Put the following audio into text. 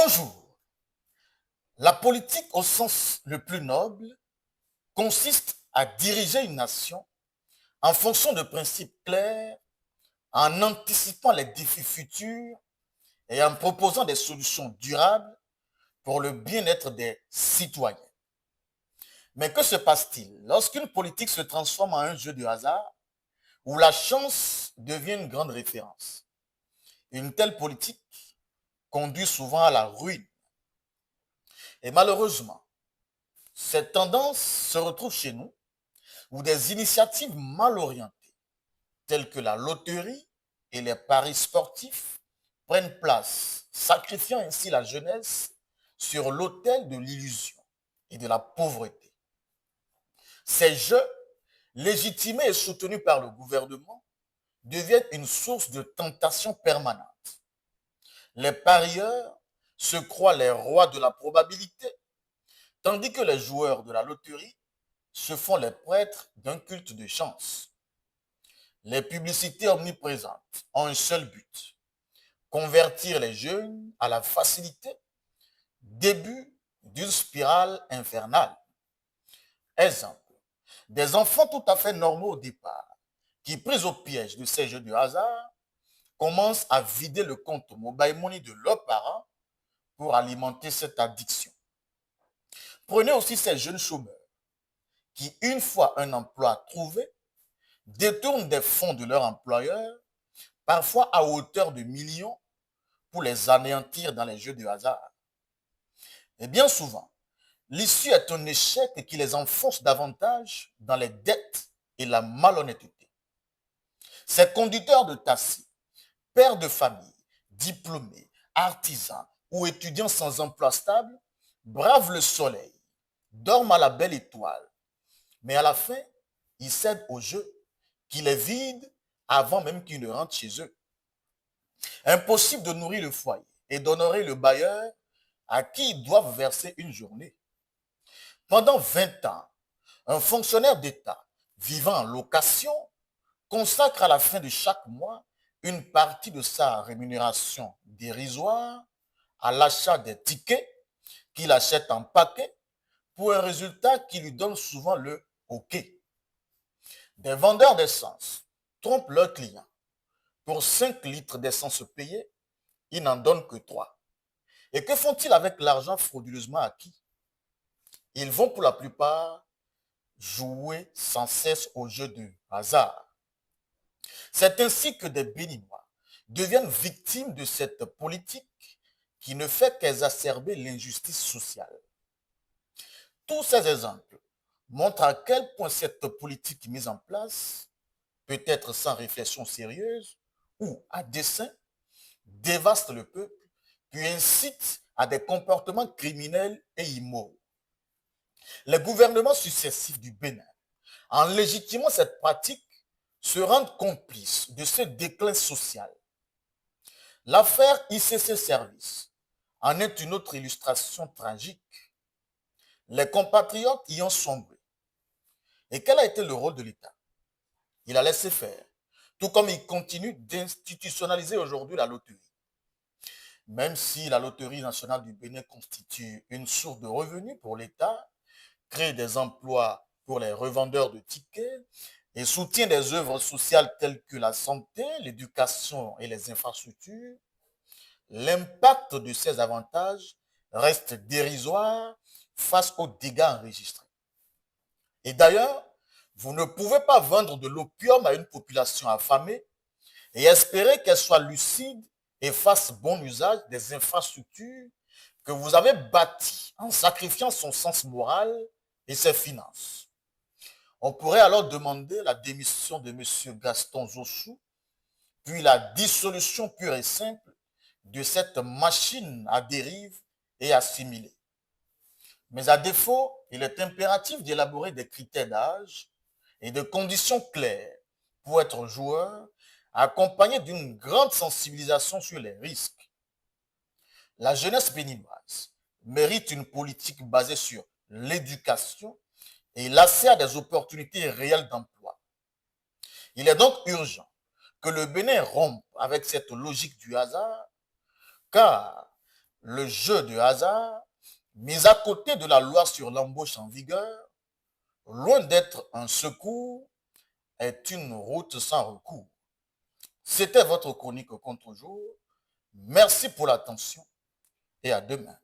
Bonjour. La politique au sens le plus noble consiste à diriger une nation en fonction de principes clairs, en anticipant les défis futurs et en proposant des solutions durables pour le bien-être des citoyens. Mais que se passe-t-il lorsqu'une politique se transforme en un jeu de hasard où la chance devient une grande référence? Une telle politique conduit souvent à la ruine. Et malheureusement, cette tendance se retrouve chez nous où des initiatives mal orientées, telles que la loterie et les paris sportifs, prennent place, sacrifiant ainsi la jeunesse sur l'autel de l'illusion et de la pauvreté. Ces jeux, légitimés et soutenus par le gouvernement, deviennent une source de tentation permanente. Les parieurs se croient les rois de la probabilité, tandis que les joueurs de la loterie se font les prêtres d'un culte de chance. Les publicités omniprésentes ont un seul but: convertir les jeunes à la facilité, début d'une spirale infernale. Exemple, des enfants tout à fait normaux au départ, qui, pris au piège de ces jeux de hasard, commencent à vider le compte mobile money de leurs parents pour alimenter cette addiction. Prenez aussi ces jeunes chômeurs qui, une fois un emploi trouvé, détournent des fonds de leur employeur, parfois à hauteur de millions, pour les anéantir dans les jeux de hasard. Et bien souvent, l'issue est un échec qui les enfonce davantage dans les dettes et la malhonnêteté. Ces conducteurs de taxi, pères de famille, diplômés, artisans ou étudiants sans emploi stable, bravent le soleil, dorment à la belle étoile, mais à la fin, ils cèdent au jeu qui les vide avant même qu'ils ne rentrent chez eux. Impossible de nourrir le foyer et d'honorer le bailleur à qui ils doivent verser une journée. Pendant 20 ans, un fonctionnaire d'État vivant en location consacre à la fin de chaque mois une partie de sa rémunération dérisoire à l'achat des tickets qu'il achète en paquet pour un résultat qui lui donne souvent le OK. Des vendeurs d'essence trompent leurs clients. Pour 5 litres d'essence payés, ils n'en donnent que 3. Et que font-ils avec l'argent frauduleusement acquis? Ils vont pour la plupart jouer sans cesse au jeu de hasard. C'est ainsi que des Béninois deviennent victimes de cette politique qui ne fait qu'exacerber l'injustice sociale. Tous ces exemples montrent à quel point cette politique mise en place, peut-être sans réflexion sérieuse ou à dessein, dévaste le peuple, puis incite à des comportements criminels et immoraux. Les gouvernements successifs du Bénin, en légitimant cette pratique, se rendent complices de ce déclin social. L'affaire ICC Service en est une autre illustration tragique. Les compatriotes y ont sombré. Et quel a été le rôle de l'État? Il a laissé faire, tout comme il continue d'institutionnaliser aujourd'hui la loterie. Même si la Loterie nationale du Bénin constitue une source de revenus pour l'État, crée des emplois pour les revendeurs de tickets et soutient des œuvres sociales telles que la santé, l'éducation et les infrastructures, l'impact de ces avantages reste dérisoire face aux dégâts enregistrés. Et d'ailleurs, vous ne pouvez pas vendre de l'opium à une population affamée et espérer qu'elle soit lucide et fasse bon usage des infrastructures que vous avez bâties en sacrifiant son sens moral et ses finances. On pourrait alors demander la démission de M. Gaston Zossou, puis la dissolution pure et simple de cette machine à dérive et assimilée. Mais à défaut, il est impératif d'élaborer des critères d'âge et de conditions claires pour être joueur, accompagnés d'une grande sensibilisation sur les risques. La jeunesse béninoise mérite une politique basée sur l'éducation et l'accès à des opportunités réelles d'emploi. Il est donc urgent que le Bénin rompe avec cette logique du hasard, car le jeu de hasard, mis à côté de la loi sur l'embauche en vigueur, loin d'être un secours, est une route sans recours. C'était votre chronique contre jour. Merci pour l'attention et à demain.